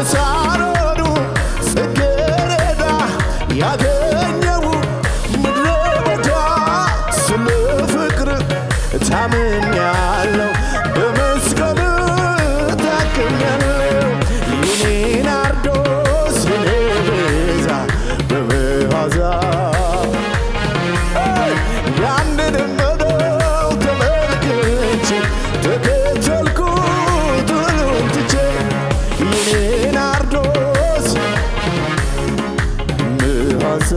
ሳሮኑ ጽጌረዳ ያገኘው ምድረ በዳ ስለ ፍቅር ታምኛለሁ በመስቀል ታክኛለሁ የኔ ናርዶስ የኔ ቤዛ በመዓዛ ያንን መደው ተመልክቼ ተከተልኩት ሁሉን ትቼ የኔ ናርዶስ መዓዛ